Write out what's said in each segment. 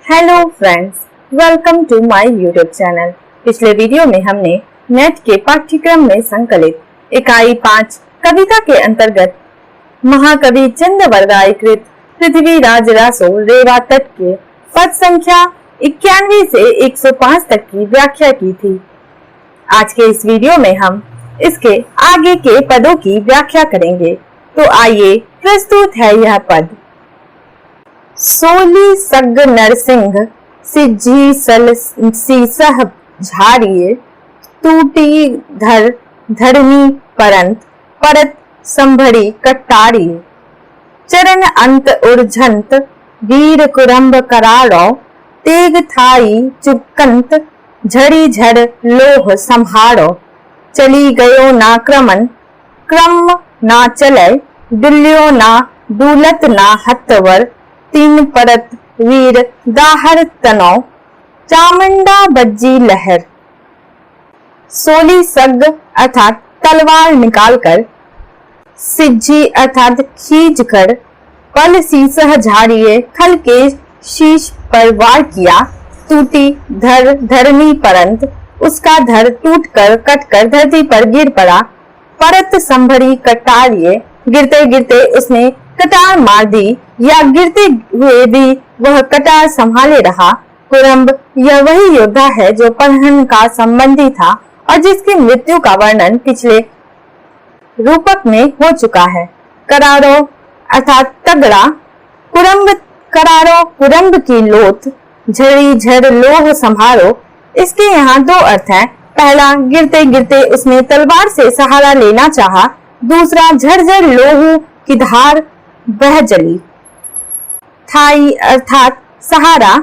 Hello friends, welcome to my YouTube channel. पिछले video में हमने नेट के पाठ्यक्रम में संकलित इकाई 5 कविता के अंतर्गत महाकवि चंद्रवरदाई कृत पृथ्वीराज रासो रेवा तट के पद संख्या 91 से 105 तक की व्याख्या की थी। आज के इस वीडियो में हम इसके आगे के पदों की व्याख्या करेंगे। तो आइए प्रस्तुत है यह पद। सोली सग नरसिंह सिज्जी सल सीसह झाड़िए, टूटी धर धरनी परंत परत संभड़ी कटाड़िए, चरण अंत उर्झंत वीर कुरंभ कराड़ो, तेग थाई चुपकंत झड़ी झड़ लोह संहारो, चली गयो ना क्रमन क्रम ना चले, दुल्यो ना दूलत ना हत्वर, तीन परत वीर दाहर तनो, चामुंडा बज्जी लहर। सोली सग अर्थात तलवार निकालकर, सिज्जी अर्थात खींच कर, पल सीसह झाड़िए खल के शीश पर वार किया, टूटी धर धरनी परंत उसका धर टूटकर कटकर धरती पर गिर पड़ा, परत संभरी कटारिए गिरते गिरते उसने कटार मार दी या गिरते हुए भी वह कटार संभाले रहा। कुरंभ यह वही योद्धा है जो परहन का संबंधी था और जिसकी मृत्यु का वर्णन पिछले रूपक में हो चुका है। करारो अर्थात तगड़ा, कुरंभ करारो कुरंभ की लोथ, झड़ी झड़ लोह संभारो। इसके यहाँ दो अर्थ हैं। पहला, गिरते गिरते उसने तलवार से सहारा लेना चाहा। दूसरा, झरझर लोह की धार बह जली। थाई अर्थात सहारा,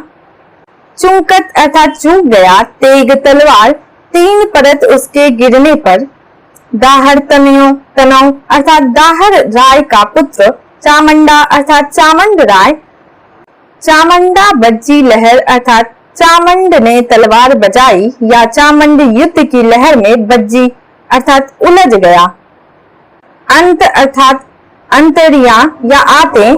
चूकत अर्थात चूक गया, तेग तलवार, तीन परत उसके गिरने पर। दाहर तनौ अर्थात दाहर राय का पुत्र, चामुंडा अर्थात चामुंड राय, चामुंडा बज्जी लहर अर्थात चामुंड ने तलवार बजाई या चामुंड युद्ध की लहर में बज्जी अर्थात उलझ गया। अंत अर्थात अंतरिया या आते,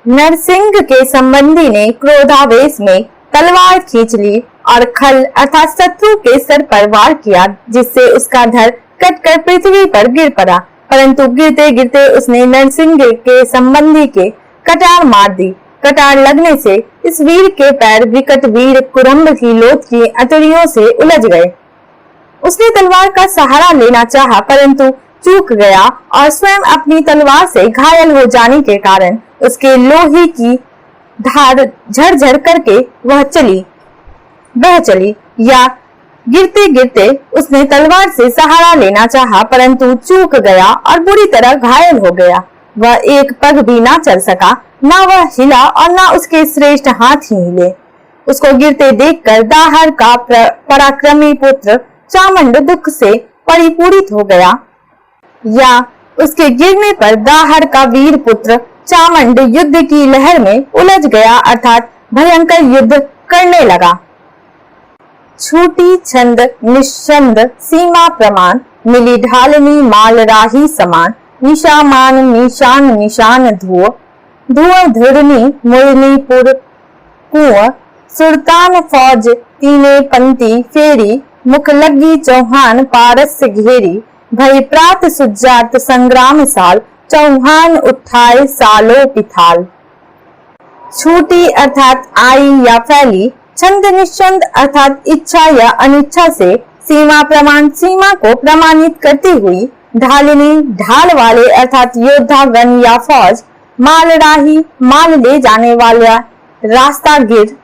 नरसिंह के संबंधी ने क्रोधावेश में तलवार खींच ली और खल अर्थात शत्रु के सर पर वार किया, जिससे उसका धड़ कटकर पृथ्वी पर गिर पड़ा। परंतु गिरते गिरते उसने नरसिंह के संबंधी के कटार मार दी। कटार लगने से इस वीर के पैर विकट वीर कुरंभ की लोथ की अतड़ियों से उलझ गए। उसने तलवार का सहारा लेना चाहा परंतु चूक गया और स्वयं अपनी तलवार से घायल हो जाने के कारण उसके लोहे की धार झरझर करके वह बह चली या गिरते गिरते उसने तलवार से सहारा लेना चाहा परंतु चूक गया और बुरी तरह घायल हो गया। वह एक पग भी ना चल सका, ना वह हिला और ना उसके श्रेष्ठ हाथ ही हिले। उसको गिरते देखकर दाहर का पराक्रमी पुत्र चामुंड दुख से परिपूरित हो गया या उसके गिरने पर दाहर का वीर पुत्र चामुंड युद्ध की लहर में उलझ गया अर्थात भयंकर युद्ध करने लगा। छूटी छंद निश्चंद सीमा प्रमाण, मिली ढालनी माल राही समान, निशा मान निशान निशान धुआ, धुआ धुरनी मुरनी पुर कुआं, सुल्तान फौज तीने पंक्ति फेरी, मुख लगी चौहान पारस घेरी, भई प्रात सुजात संग्राम साल, चौहान उठाए सालो पिथाल। छूटी अर्थात आई या फैली, छंद निश्चंद अर्थात इच्छा या अनिच्छा से, सीमा प्रमाण सीमा को प्रमाणित करती हुई, ढालनी ढाल वाले अर्थात योद्धा गण या फौज, माल राही माल ले जाने वाला रास्तागिर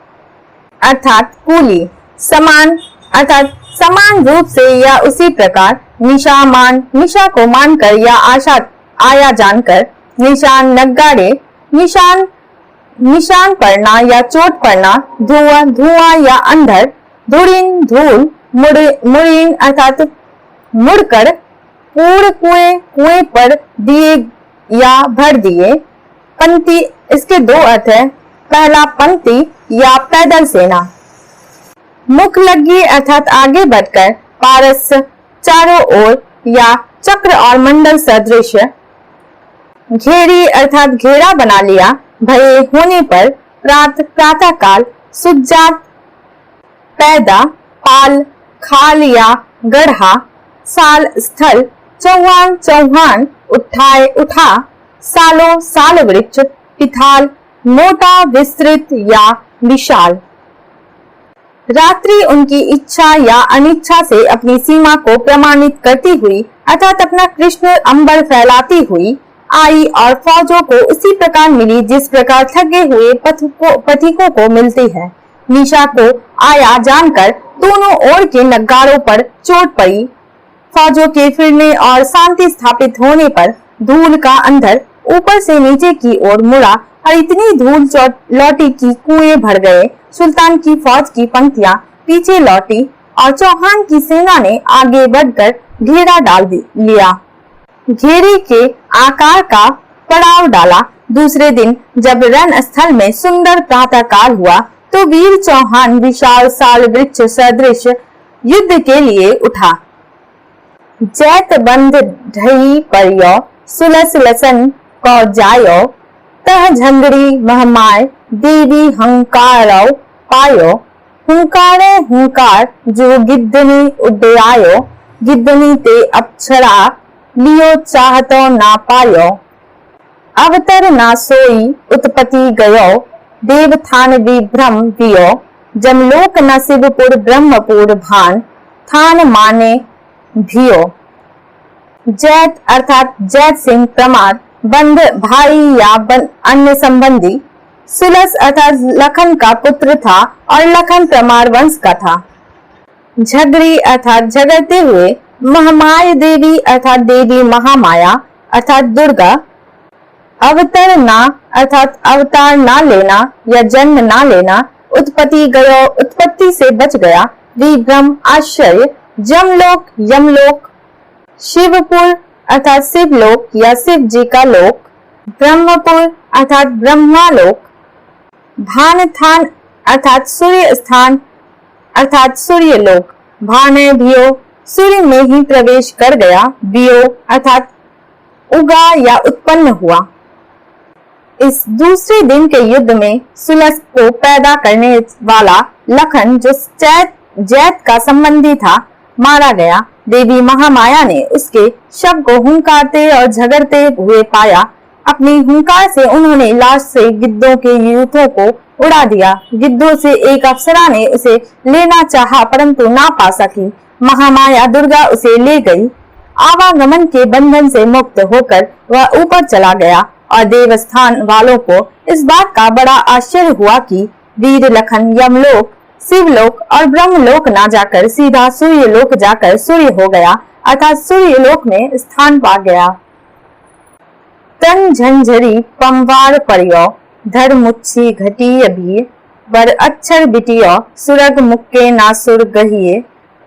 अर्थात कूली, समान अर्थात समान रूप से या उसी प्रकार, निशा मान निशा को मानकर या आशा आया जानकर, निशान नगाड़े निशान पड़ना या चोट पड़ना, धुआं धुआं या अंधर, धुरिन धूल, मुड़ीन अर्थात मुड़कर, पूर्ण कुएं पर दिए या भर दिए। पंक्ति इसके दो अर्थ है। पहला, पंक्ति या पैदल सेना। मुख लगी अर्थात आगे बढ़कर, पारस चारों ओर या चक्र और मंडल सदृश, घेरी अर्थात घेरा बना लिया, भय होने पर प्रातः काल, सुजात पैदा पाल खाल या गढ़ा साल स्थल चौहान चौहान उठाए उठा सालों साल वृक्ष पिथाल मोटा विस्तृत या विशाल। रात्रि उनकी इच्छा या अनिच्छा से अपनी सीमा को प्रमाणित करती हुई अर्थात अपना कृष्ण अंबर फैलाती हुई आई और फौजों को उसी प्रकार मिली जिस प्रकार थके हुए पथिकों को मिलती है। निशा को आया जानकर दोनों ओर के नगारों पर चोट पड़ी। फौजों के फिरने और शांति स्थापित होने पर धूल का अंधर ऊपर से नीचे की ओर मुड़ा और इतनी धूल लौटी कि कुएं भर गए। सुल्तान की फौज की पंक्तियां पीछे लौटी और चौहान की सेना ने आगे बढ़कर घेरा डाल लिया। घेरे के आकार का पड़ाव डाला। दूसरे दिन जब रण स्थल में सुंदर प्रातः काल हुआ तो वीर चौहान विशाल साल वृक्ष सदृश युद्ध के लिए उठा। जैत बंध ढई परियो सुलस लसन को जायो तह झंगड़ी महमाय देवी हंकारो पायो हुंकारे हुंकार जो गिद्धनी उड्डयायो गिद्धनी ते अप्सरा लियो चाहतो ना पायो अवतर ना सोई उत्पत्ति गयो देवथान विभ्रम दियो जमलोक न शिवपुर ब्रह्मपुर भान थान माने भियो। जैत अर्थात जैत सिंह प्रमाद बंध भाई या अन्य संबंधी। सुलस अर्थात लखन का पुत्र था और लखन प्रमार वंश का था। झगड़ी अर्थात झगड़ते हुए। महामाय देवी अर्थात देवी महामाया अर्थात दुर्गा। अवतरना अर्थात अवतार ना लेना या जन्म ना लेना। उत्पत्ति गयो उत्पत्ति से बच गया। विभ्रम आश्चर्य। जमलोक यमलोक। शिवपुर अर्थात शिवलोक या शिव जी का लोक। ब्रह्मपुर अर्थात ब्रह्मालोक। भान थान अर्थात सूर्य स्थान अर्थात सूर्य लोक। भाने भियो सूर्य में ही प्रवेश कर गया। बियो अर्थात उगा या उत्पन्न हुआ। इस दूसरे दिन के युद्ध में सुलस को पैदा करने वाला लखन जो जैत का संबंधी था मारा गया। देवी महामाया ने उसके शव को हुंकारते और झगड़ते हुए पाया। अपनी हुंकार से उन्होंने लाश से गिद्धों के यूथों को उड़ा दिया। गिद्धों से एक अप्सरा ने उसे लेना चाहा परंतु ना पा सकी। महामाया दुर्गा उसे ले गई। आवागमन के बंधन से मुक्त होकर वह ऊपर चला गया और देवस्थान वालों को इस बात का बड़ा आश्चर्य हुआ कि वीर लखन यमलोक शिवलोक और ब्रह्मलोक ना जाकर सीधा सूर्यलोक जाकर सूर्य हो गया अर्थात सूर्यलोक में स्थान पा गया। तन झंझरी पमवार परियो धर मुच्छी घटी अभी बर अक्षर बिटियो सुरग मुक्के नासुर गहिए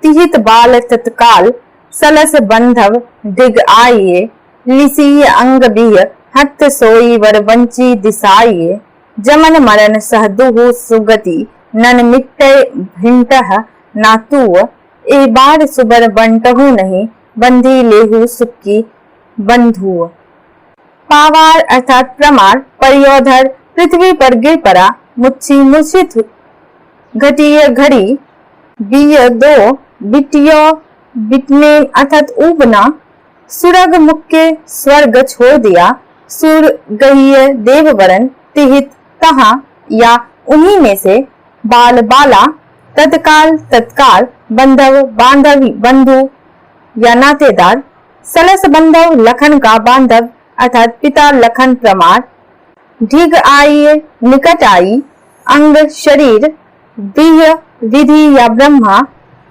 तिहित बाल तत्काल सलस बंधव दिग आइए लिसीय अंग बिह हत सोई वर वंची दिसाइए जमन मरण सह दुहु सुगति नन मिट्टे भिंटह नातुव ए बार सुबर बंटहु नहीं बंधी लेहु सुक्की बंधु। पावार अर्थात प्रमार परियोधर पृथ्वी पर गिर पड़ा। मुच्छी मूर्छित घटिय घड़ी बिय दो बिटियो बिटने अर्थात उबना। सुरग मुक्के स्वर्ग छोड़ दिया। सुर गहिय देववरन तिहित तहा या उन्हीं में से। बाल बाला तत्काल तत्काल बंधव बांधवी बंधु या नातेदार। सलस बंधव लखन का बांधव अर्थात पिता लखन प्रमार। ढिग आई निकट आई अंग शरीर बिह विधि या ब्रह्मा।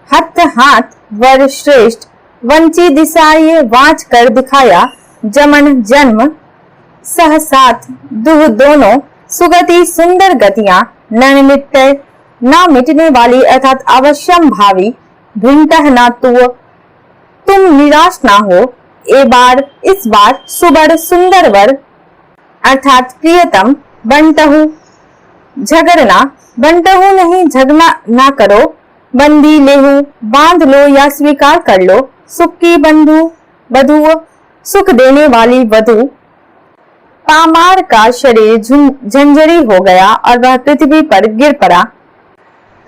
हत हाथ वर श्रेष्ठ वंची दिशाए वाच कर दिखाया। जमन जन्म सह साथ दुह दोनों सुगति सुंदर गतियां नन मिट्टे ना मिटने वाली अर्थात अवश्यम भावी। भिंटह ना तुम निराश ना हो। ए बार इस बार सुबर सुंदर वर अर्थात प्रियतम। बंटहु झगड़ना बंटहु नहीं झगड़ा ना करो। बंदी लेहु बांध लो या स्वीकार कर लो। सुखी बंधु वधु सुख देने वाली वधु। पामार का शरीर झंझरी हो गया और वह पृथ्वी पर गिर पड़ा।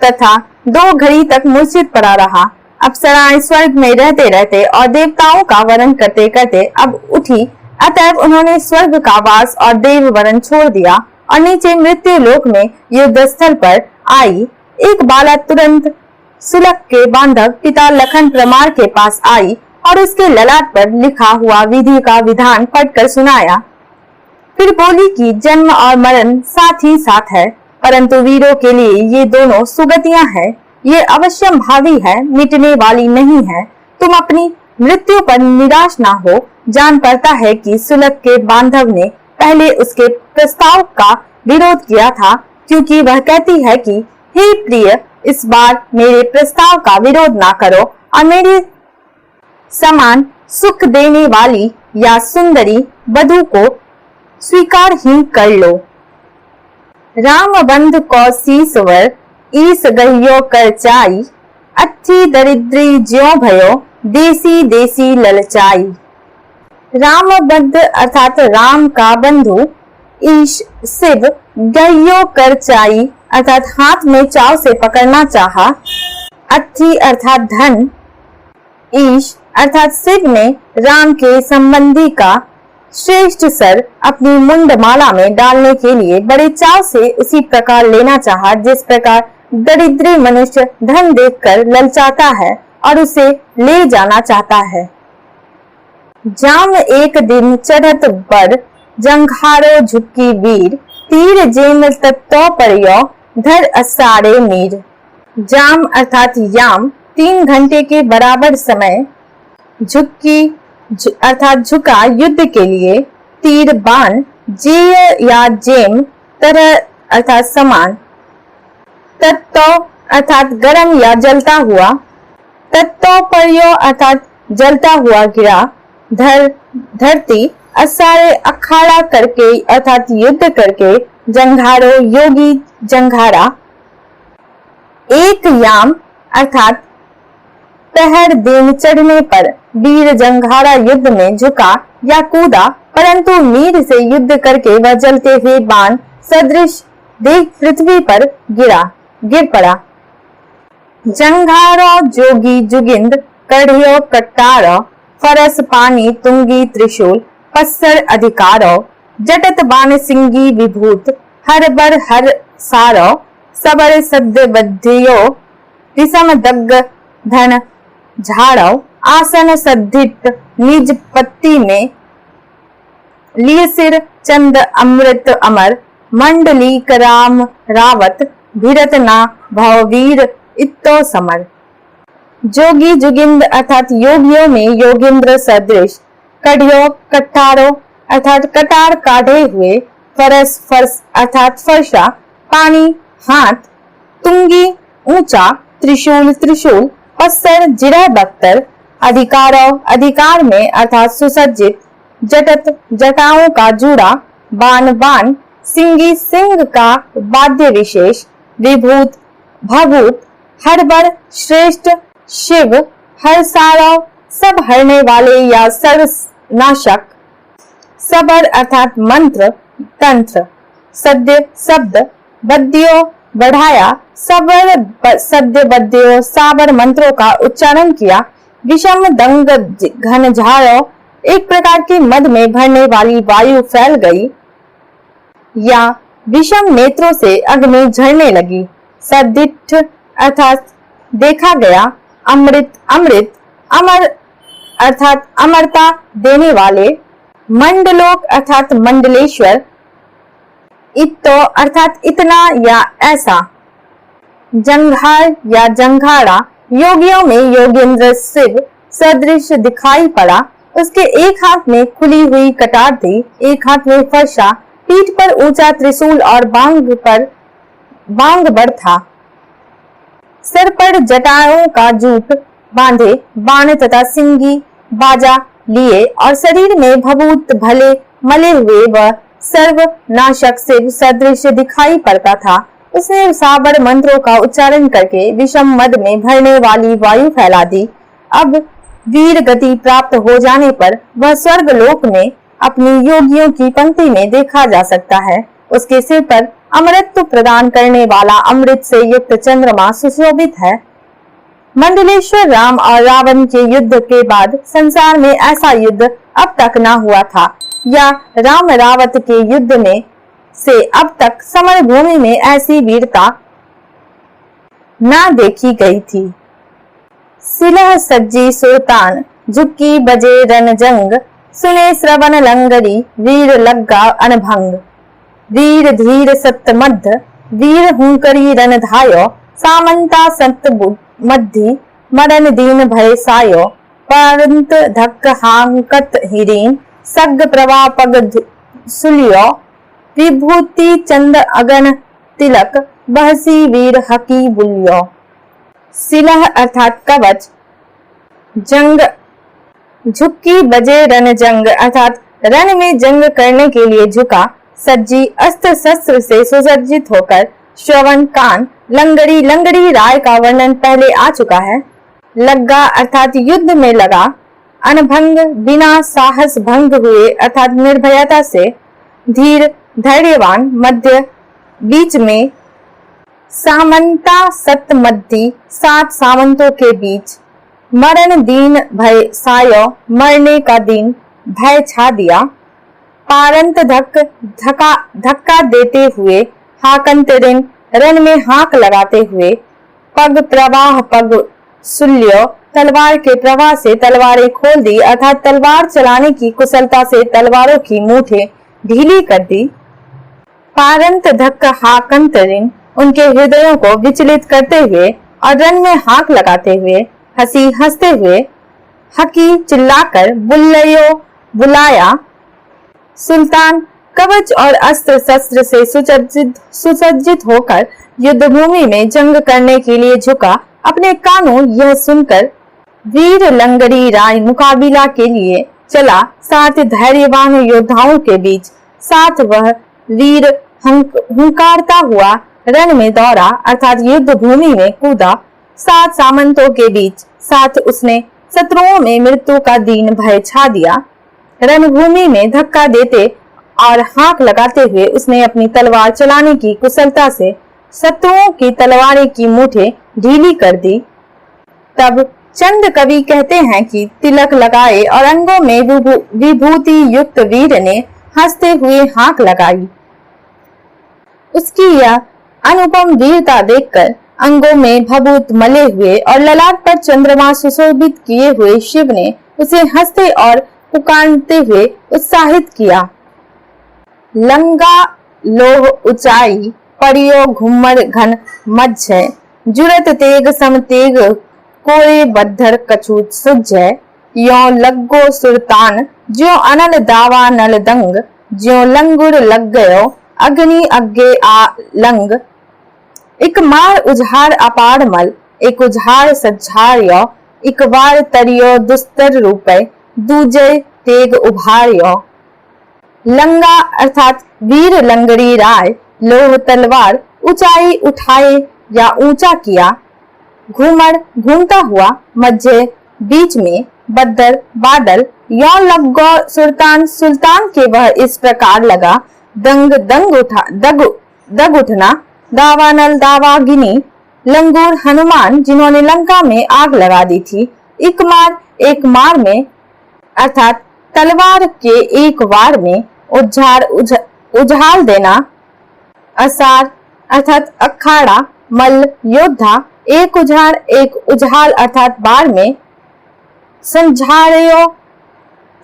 तथा 2 घड़ी तक मूर्छित पड़ा रहा। अप्सराएं स्वर्ग में रहते रहते और देवताओं का वरण करते करते अब उठी, अतएव उन्होंने स्वर्ग का वास और देव वरण छोड़ दिया और नीचे मृत्यु लोक में युद्ध स्थल पर आई। एक बाला तुरंत सुलग के बांधव पिता लखन परमार के पास आई और उसके ललाट पर लिखा हुआ विधि का विधान पढ़कर सुनाया। फिर बोली कि जन्म और मरण साथ ही साथ है, परंतु वीरों के लिए ये दोनों सुगतियां हैं। ये अवश्यम भावी है, मिटने वाली नहीं है। तुम अपनी मृत्यु पर निराश ना हो। जान पड़ता है कि सुलग के बांधव ने पहले उसके प्रस्ताव का विरोध किया था, क्योंकि वह कहती है कि हे प्रिय, इस बार मेरे प्रस्ताव का विरोध ना करो और मेरे समान सुख देने वाली या सुंदरी वधू को स्वीकार ही कर लो। राम बंध को सीसवर ईस गहियो कर चाई, अच्छी दरिद्री ज्यो भयो देसी देसी ललचाई। रामबद्ध अर्थात राम का बंधु, ईश शिव, गहियो कर चाई अर्थात हाथ में चाव से पकड़ना चाहा, अच्छी अर्थात धन, ईश अर्थात शिव ने राम के संबंधी का श्रेष्ठ सर अपनी मुंड माला में डालने के लिए बड़े चाव से उसी प्रकार लेना चाहा जिस प्रकार दरिद्री मनुष्य धन देखकर ललचाता है और उसे ले जाना चाहता है। जाम एक दिन चढ़त पर जंघारो झुकी वीर, तीर जेम तत्तो परियो धर असारे मीर। जाम अर्थात याम 3 घंटे के बराबर समय, झुक्की अर्थात झुका युद्ध के लिए, तीर बाण, जेय या जेम तरह अर्थात समान, तत्तो अर्थात गरम या जलता हुआ, तत्तो पर्यो अर्थात जलता हुआ गिरा, धरती, असारे अखाड़ा करके अर्थात युद्ध करके, जंघारो योगी जंघारा। एक याम अर्थात पहर दिन चढ़ने पर वीर जंघारा युद्ध में झुका या कूदा, परंतु मीर से युद्ध करके वह जलते हुए बाण सदृश देख पृथ्वी पर गिर पड़ा। जंघारो जोगी जुगिंद कढ़ियो कट्टारो, फरस पानी तुंगी त्रिशूल पस्सर अधिकारो, जटत बाण सिंगी विभूत हर बर हर सारो, सबर सद्य बद्धियो विषम दग्ग धन झाड़ो, आसन सद्धित निज पत्ती में लिए सिर चंद अमृत अमर, मंडली कराम रावत भीरत ना भववीर इत्तो समर। जोगी जुगिंद अर्थात योगियों में योगिंद्र सदृश, कढ़ियो कट्टारो अर्थात कटार काढ़े हुए, फरस फर्श अर्थात फरसा, पानी हाथ, तुंगी ऊंचा, त्रिशूल त्रिशूल, पस्सर जिरह बख्तर, अधिकारो अधिकार में अर्थात सुसज्जित, जटत जटाओं का जूड़ा, बाण बाण, सिंगी सिंह का वाद्य विशेष, विभूत भभूत, हरबर श्रेष्ठ, शिव हरसारो सब हरने वाले या सर्वनाशक, सबर अर्थात मंत्र तंत्र, सद्य शब्द, बद्यो बढ़ाया, सबर सद्य बद्यो साबर मंत्रों का उच्चारण किया, विषम दंग घन झाड़ो एक प्रकार के मद में भरने वाली वायु फैल गई या विषम नेत्रों से अग्नि झड़ने लगी, सदिठ अर्थात देखा गया, अमृत अमृत, अमर अर्थात अमरता देने वाले, मंडलोक अर्थात मंडलेश्वर, इत्तो अर्थात इतना या ऐसा, जंघार या जंघाड़ा योगियों में योगेंद्र शिव सदृश दिखाई पड़ा। उसके एक हाथ में खुली हुई कटार थी, एक हाथ में फरसा, पीठ पर ऊंचा त्रिशूल और बांग बड़ था, सिर पर जटाओं का जूट बांधे, बाण तथा सिंगी बाजा लिए और शरीर में भभूत भले मले हुए वह सर्वनाशक शिव सदृश दिखाई पड़ता था। उसने साबर मंत्रों का उच्चारण करके विषम मद में भरने वाली वायु फैला दी। अब वीर गति प्राप्त हो जाने पर वह स्वर्ग लोक में अपनी योगियों की पंक्ति में देखा जा सकता है। उसके सिर पर अमृत प्रदान करने वाला अमृत से युक्त चंद्रमा सुशोभित है। मंडलेश्वर राम और रावण के युद्ध के बाद संसार में ऐसा युद्ध अब तक न हुआ था, या राम रावत के युद्ध में से अब तक समर भूमि में ऐसी वीरता न देखी गई थी। सिलह सज्जी सुल्तान झुक्की बजे रन जंग, सुने श्रवण लंगरी वीर लग्गा अनभंग। वीर धीर सत्य मध्य वीर हुंकरी रन धायो, सामंता सत्य मध्य मरण दीन भय सायो। परंत धक्क हांकत हिरीन सग प्रभा पग सुलियो, विभूति चंद अगन तिलक बहसी वीर हकी बुलियो। सिलह अर्थात कवच, जंग झुक्की बजे रन जंग अर्थात रण में जंग करने के लिए झुका, सज्जी अस्त्र शस्त्र से सुसज्जित होकर, श्रवण कान, लंगड़ी लंगड़ी राय का वर्णन पहले आ चुका है। लग्गा अर्थात युद्ध में लगा, अनभंग बिना साहस भंग हुए अर्थात निर्भयता से, धीर धैर्यवान, मध्य बीच में, सामंता सत मध्य सात सामंतों के बीच, मरण दीन भय सायो मरने का दिन भय छा दिया। पारंत धक्का देते हुए, हाकंतरिन रण में हाक लगाते हुए, पग प्रवाह पग सुल्यो तलवार के प्रवाह से तलवारें खोल दी अर्थात तलवार चलाने की कुशलता से तलवारों की मूठें ढीली कर दी। पारंत धक्का हाकंतरिन उनके हृदयों को विचलित करते हुए और रण में हाक लगाते हुए, हंसी हंसते हुए, हकी चिल्लाकर, बुल्लयो बुलाया। सुल्तान कवच और अस्त्र शस्त्र से सुसज्जित होकर युद्ध भूमि में जंग करने के लिए झुका। अपने कानों यह सुनकर वीर लंगड़ी राय मुकाबिला के लिए चला। साथ धैर्यवान योद्धाओं के बीच साथ वह वीर हुंकारता हुआ रण में दौड़ा अर्थात युद्ध भूमि में कूदा। सात सामंतों के बीच साथ उसने शत्रुओं में मृत्यु का दीन भय छा दिया। रणभूमि में धक्का देते और हाक लगाते हुए उसने अपनी तलवार चलाने की कुशलता से शत्रुओं की तलवारें की मूठें ढीली कर दी। तब चंद कवि कहते हैं कि तिलक लगाए और अंगों में विभूति युक्त वीर ने हंसते हुए हाक लगाई। उसकी यह अनुपम वीरता देखकर अंगों में भभूत मले हुए और ललाट पर चंद्रमा सुशोभित किए हुए शिव ने उसे हंसते और पुकारते हुए उत्साहित किया। लंगा लोह ऊंचाई परियो घुमर घन मध्य, जुरत तेग सम तेग कोरे बद्धर कछूत सुजय। यो लग्गो सुरतान ज्यो अनल दावा नल दंग, ज्यो लंगुर लग गयो अग्नि अग्गे आ लंग। एक मार उझार अपार मल, एक उझार सज्झार्यो, एक बार तरियो दुस्तर रूपे, दूजे तेग उभार्यो। लंगा अर्थात वीर लंगड़ी राय, लोह तलवार ऊंचाई उठाए या ऊंचा किया, घूमर घूमता हुआ, मध्य बीच में, बद्दर बादल, यो लग्गो सुल्तान सुल्तान के वह इस प्रकार लगा, दंग दग उठना, दावानल दावागिनी, लंगूर हनुमान जिन्होंने लंका में आग लगा दी थी। एक मार में अर्थात तलवार के एक वार में, उझाल देना, असार अर्थात अखाड़ा, मल योद्धा, एक उझाल अर्थात बार में, संझाड़यो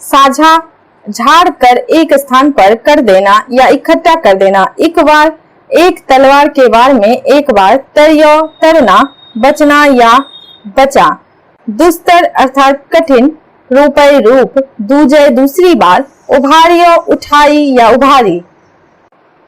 साझा झाड़ कर एक स्थान पर कर देना या इकट्ठा कर देना। एक बार एक तलवार के वार में एक बार, तरियो तरना, बचना या बचा। दुस्तर अर्थात कठिन, रूपय रूप, दूजे दूसरी बार, उभारियो उठाई या उभारी।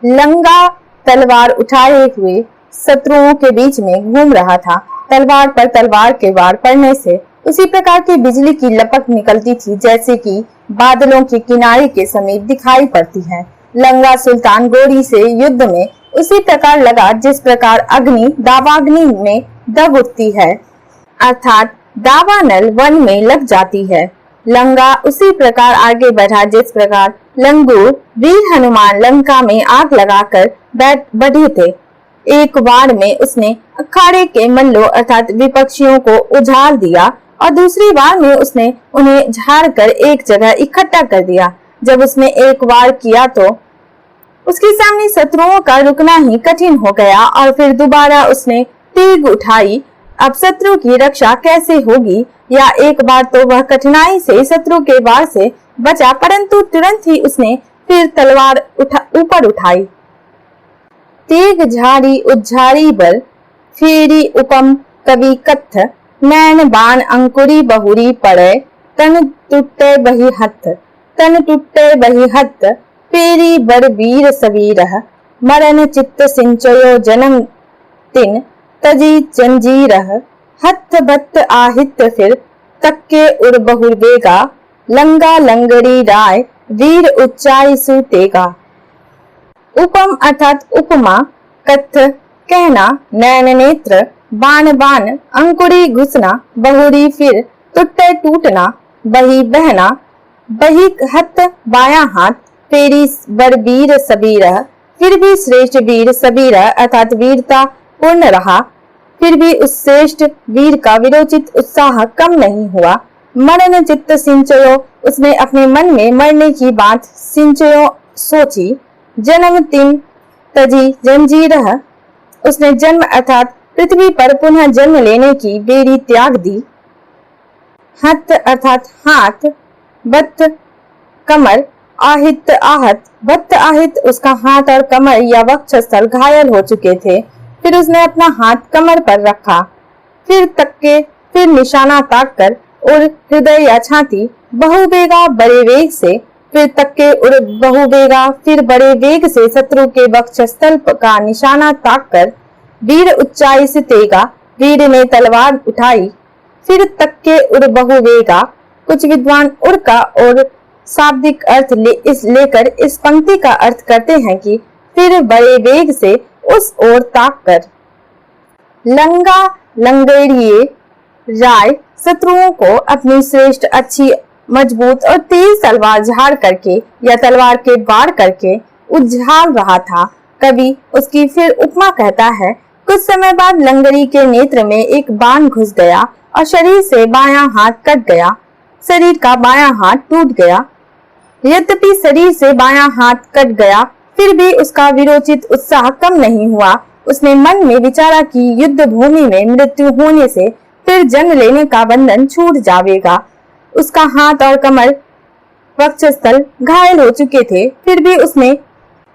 लंगा तलवार उठाए हुए शत्रुओं के बीच में घूम रहा था। तलवार पर तलवार के वार पड़ने से उसी प्रकार की बिजली की लपक निकलती थी जैसे कि बादलों के किनारे के समीप दिखाई पड़ती है। लंगा सुल्तान गोरी से युद्ध में उसी प्रकार लगा जिस प्रकार अग्नि दावाग्नि में दब उठती है अर्थात दावानल वन में लग जाती है। लंगा उसी प्रकार आगे बढ़ा जिस प्रकार लंगूर वीर हनुमान लंका में आग लगाकर बढ़े थे। एक वार में उसने अखाड़े के मल्लों अर्थात विपक्षियों को उजाड़ दिया और दूसरी वार में उसने उन्हें झाड़ कर एक जगह इकट्ठा कर दिया। जब उसने एक वार किया तो उसके सामने शत्रुओं का रुकना ही कठिन हो गया और फिर दोबारा उसने तीर उठाई। अब शत्रु की रक्षा कैसे होगी? या एक बार तो वह कठिनाई से शत्रु के वार से बचा, परंतु तुरंत ही उसने फिर तलवार ऊपर उठाई। तेग झाड़ी उज्झारी बल, फेरी उपम कवि कत्थ, नैन बाण अंकुरी बहुरी पड़े, तन टूटे बही हथ, तन टूटे बही हथ, फेरी बड़ वीर सबीरह, मरण चित्त सिंचयो जनम तिन, तजी जंजीरह, हथ बत्त आहित फिर, तक्के उड़ बहुर बेगा, लंगा लंगड़ी राय, वीर उच्चाई सुतेगा। उपम अर्थात उपमा, कत्थ कहना, नैन नेत्र, बाण बाण, अंकुरी घुसना, बहुरी फिर, टुट्टे टूटना, बही बहना, बही हथ बायां हाथ, फेरी बड़वीर सबीरह, फिर भी श्रेष्ठ वीर सबीरह अर्थात वीरता पूर्ण रहा। फिर भी उस श्रेष्ठ वीर का विरोचित उत्साह कम नहीं हुआ। मरण चित्त सिंचयो, उसने अपने मन में मरने की बात सिंचयो सोची। जन्म तिन तजी जंजीरह, उसने जन्म अर्थात पृथ्वी पर पुनः जन्म लेने की बेड़ी त्याग दी। हथ अर्थात हाथ, बत्त कमर, आहित आहत, बत्त आहित उसका हाथ और कमर या वक्षस्थल घायल हो चुके थे। फिर उसने अपना हाथ कमर पर रखा, फिर तक्के, फिर निशाना ताक कर और हृदय या छाती बहुबेगा बड़े वेग से, फिर तक्के उड़ बहुबेगा फिर बड़े वेग से शत्रु के वक्षस्थल का निशाना ताक कर, वीर उच्चाई से तेगा, वीर ने तलवार उठाई। फिर तक्के उड़ बहुवेगा, कुछ विद्वान उड़ का और शाब्दिक अर्थ लेकर इस पंक्ति का अर्थ करते हैं कि फिर बड़े वेग से उस ओर ताक कर। लंगा लंगड़िए राय, शत्रुओं को अपनी श्रेष्ठ अच्छी मजबूत और तेज तलवार झाड़ करके या तलवार के वार करके उज्झाल रहा था। कवि उसकी फिर उपमा कहता है, कुछ समय बाद लंगड़ी के नेत्र में एक बाण घुस गया और शरीर से बायां हाथ कट गया, शरीर का बायां हाथ टूट गया। यद्यपि शरीर से बायां हाथ कट गया, फिर भी उसका विरोचित उत्साह कम नहीं हुआ। उसने मन में विचारा कि युद्ध भूमि में मृत्यु होने से फिर जन्म लेने का बंधन छूट जाएगा। उसका हाथ और कमर वक्षस्थल घायल हो चुके थे, फिर भी उसने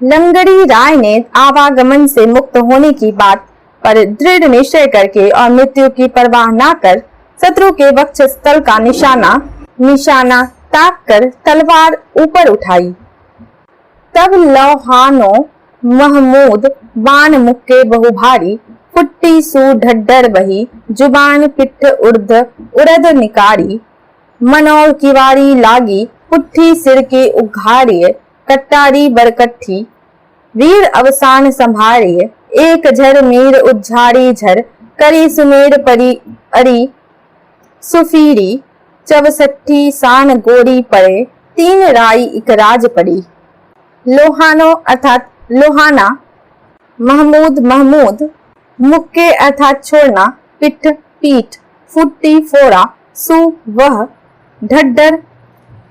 लंगड़ी राय ने आवागमन से मुक्त होने की बात पर दृढ़ निश्चय करके और मृत्यु की परवाह न कर शत्रु के वक्षस्थल का निशाना ताक कर तलवार ऊपर उठाई। तब लौहानो महमूद बाण मुक्के बहु भारी, फुट्टी सू ढड्डर बही, जुबान पिट्ठ उड़द निकारी, मनोर किवारी लागी, पुट्ठी सिर के उघाड़िए, कट्टारी बरकट्ठी, वीर अवसान संभारिए, एक झर मीर उज्झारी झर, करी सुमेर परी अरी सुफीरी, चवसठी सान गोरी पड़े, तीन राई इकराज पड़ी। लोहानो अर्थात लोहाना, महमूद, मुक्के अर्थात छोड़ना, पिठ पीठ, फुट्टी फोड़ा, सु वह, ढड्डर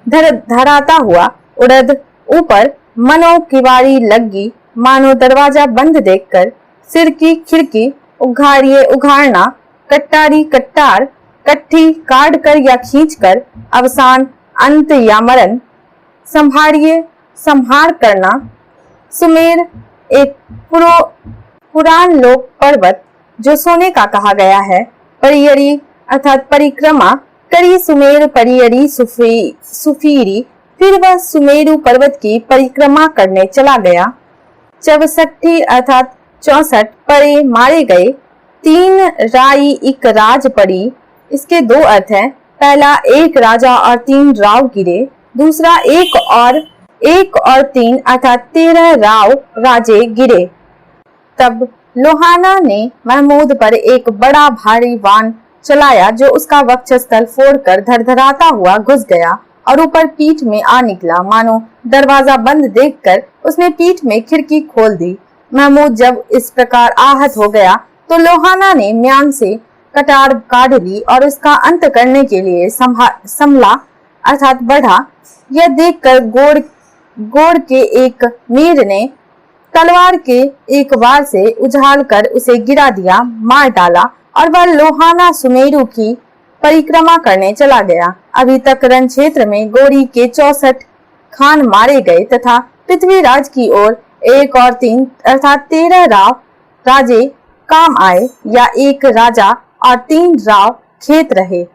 धराता हुआ, उड़द ऊपर, मनो किवारी लगी, मानो दरवाजा बंद देखकर, सिर की खिड़की, उघाड़िए उघाड़ना, कट्टारी कट्टार, कट्ठी काट कर या खींच कर, अवसान अंत या मरण, संभारिए संहार करना, सुमेर एक पुरान लोक पर्वत जो सोने का कहा गया है, परियरी अर्थात परिक्रमा, करी सुमेर परियरी सुफीरी, फिर वह सुमेरु पर्वत की परिक्रमा करने चला गया। 64 अर्थात 64 परे मारे गए, 3 राई इक राज पड़ी। इसके दो अर्थ हैं, पहला एक राजा और 3 राव गिरे, दूसरा एक और 3 अर्थात 13 राव राजे गिरे। तब लोहाना ने महमूद पर एक बड़ा भारी बाण चलाया जो उसका वक्षस्थल फोड़कर धड़धड़ाता हुआ घुस गया और ऊपर पीठ में आ निकला, मानो दरवाजा बंद देखकर उसने पीठ में खिड़की खोल दी। महमूद जब इस प्रकार आहत हो गया तो लोहाना ने म्यान से कटार काढ़ ली और उसका अंत करने के लिए संभला अर्थात बढ़ा। यह देखकर गोड़ के एक मीर ने तलवार के एक वार से उछाल कर उसे गिरा दिया, मार डाला और वह लोहाना सुमेरु की परिक्रमा करने चला गया। अभी तक रण क्षेत्र में गोरी के 64 खान मारे गए तथा पृथ्वीराज की ओर एक और 3 अर्थात 13 राव राजे काम आए या एक राजा और 3 राव खेत रहे।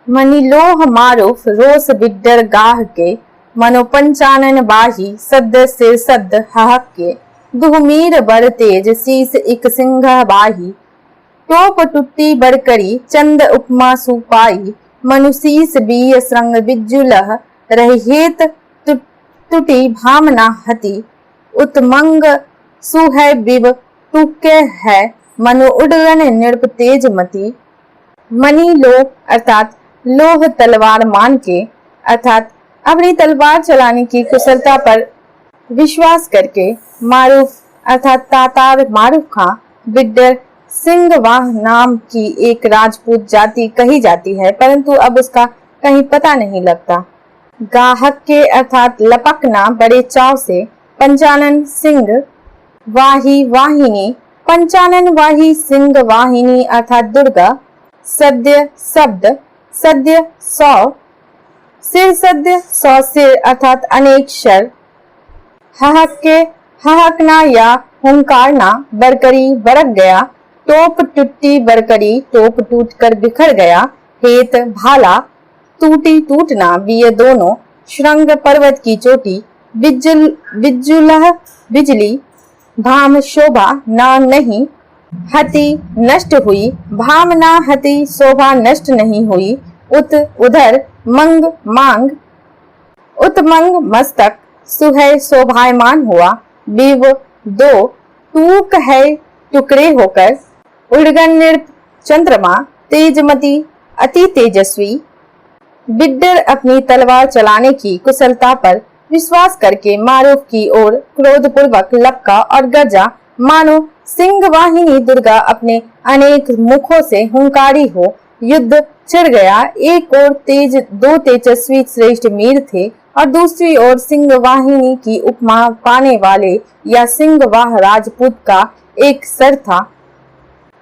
मनीलोह मारूफ रोस बिड्डर गाह के मनो पंचानन बाही सद्द सिर सद्द हहक के दुहमीर बर तेज शीस इक सिंह बाही टोप टुट्टी बड़करी चंद उपमा सुपाई मनुशीस बीय श्रंग बिज्जुलह रहेत टुटी भामना हति उत्मंग सुहै बिब टुके है मनु उडगन नृप तेज मति। मनी लोह अर्थात लोह तलवार मान के अर्थात अपनी तलवार चलाने की कुशलता पर विश्वास करके मारूफ अर्थात तातार मारूफ खां बिड्डर सिंहवाह नाम की एक राजपूत जाति कही जाती है, परंतु अब उसका कहीं पता नहीं लगता। गाहक के अर्थात लपकना बड़े चाव से पंचानन सिंह वाही वाहिनी पंचानन वाही सिंह वाहिनी अर्थात दुर्गा सद्य शब्द सद्य 100 सिर सद्य 100 सिर अर्थात अनेक शर हहक के हहकना या हुंकारना बरकरी बरक गया टोप टुट्टी बरकरी टोप टूट कर बिखर गया हेत भाला टूटी टूटना बिये दोनों श्रृंग पर्वत की चोटी बिज्जुलह बिजली भाम शोभा ना नहीं हति नष्ट हुई भामना हति शोभा नष्ट नहीं हुई उत उधर मंग मांग उत्मंग मस्तक सुहै शोभायमान हुआ बिव 2 टूक है टुकड़े होकर उड़गन नृप चंद्रमा तेजमती अति तेजस्वी। बिड्डर अपनी तलवार चलाने की कुशलता पर विश्वास करके मारूफ की ओर क्रोधपूर्वक लपका और गरजा मानो सिंह वाहिनी दुर्गा अपने अनेक मुखों से हुंकारी हो युद्ध छिड़ गया। एक ओर 2 तेजस्वी श्रेष्ठ मीर थे और दूसरी ओर सिंह वाहिनी की उपमा पाने वाले या सिंहवाह राजपूत का एक सर था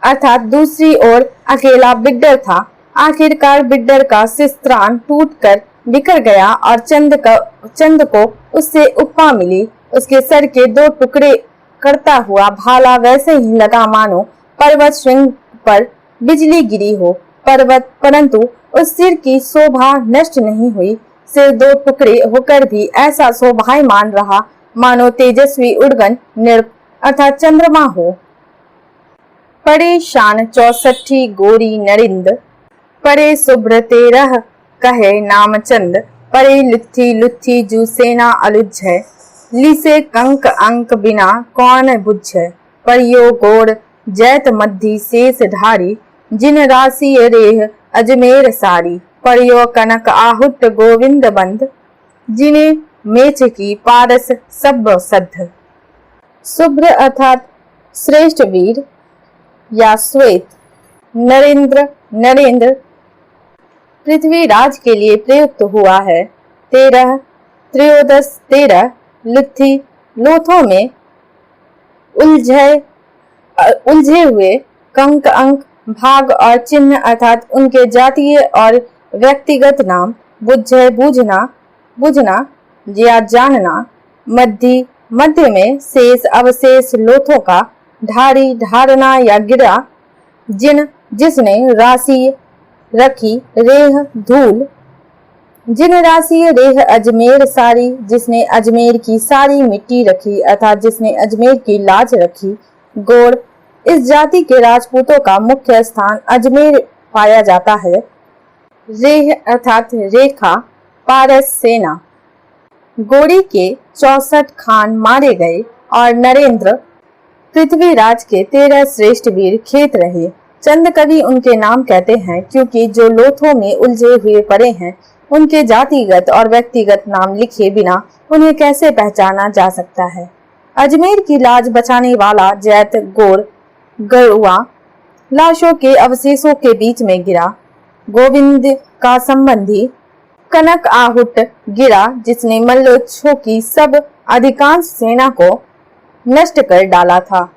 अर्थात दूसरी ओर अकेला बिड्डर था। आखिरकार बिड्डर का शिस्त्रान टूटकर बिखर गया और चंद को उससे उपमा मिली। उसके सर के 2 टुकड़े करता हुआ भाला वैसे ही लगा मानो पर्वत श्रृंग पर बिजली गिरी हो पर्वत, परंतु उस सिर की शोभा नष्ट नहीं हुई। सिर 2 टुकड़े होकर भी ऐसा शोभायमान रहा मानो तेजस्वी उड़गन नृप अर्थात चंद्रमा हो। परेशान 64 गोरी नरिंद परे शुभ्र 13 कहे नामचंद परे लुत्थी लुत्थी जू सेना अलुझ है लिसे कंक अंक बिना कौन बुझ है परियो गोड़ जैत मध्य शेष ढारी जिन राशि रेह अजमेर सारी परियो कनक आहुट गोविंद बंद जिने मेच की पारस सब सद्ध। शुभ्र अर्थात श्रेष्ठ वीर या श्वेत। नरेंद्र पृथ्वीराज के लिए प्रयुक्त हुआ है। 13 लुत्थी लोथों में उलझे हुए कंक अंक भाग और चिन्ह अर्थात उनके जातीय और व्यक्तिगत नाम बुझना या जानना। मध्य में शेष अवशेष लोथों का ढारी ढारना या गिरा जिसने राशि रखी रेह धूल जिन राशि रेह अजमेर सारी जिसने अजमेर की सारी मिट्टी रखी अर्थात जिसने अजमेर की लाज रखी। गोड़ इस जाति के राजपूतों का मुख्य स्थान अजमेर पाया जाता है। रेह अर्थात रेखा पारस सेना। गोड़ी के 64 खान मारे गए और नरेंद्र पृथ्वीराज के 13 श्रेष्ठ वीर खेत रहे। चंद कवि उनके नाम कहते हैं क्योंकि जो लोथों में उलझे हुए पड़े हैं उनके जातिगत और व्यक्तिगत नाम लिखे बिना उन्हें कैसे पहचाना जा सकता है। अजमेर की लाज बचाने वाला जैत गोर गरुआ लाशों के अवशेषों के बीच में गिरा। गोविंद का संबंधी कनक आहुट गिरा, जिसने मल्लोत्सव की सब अधिकांश सेना को नष्ट कर डाला था।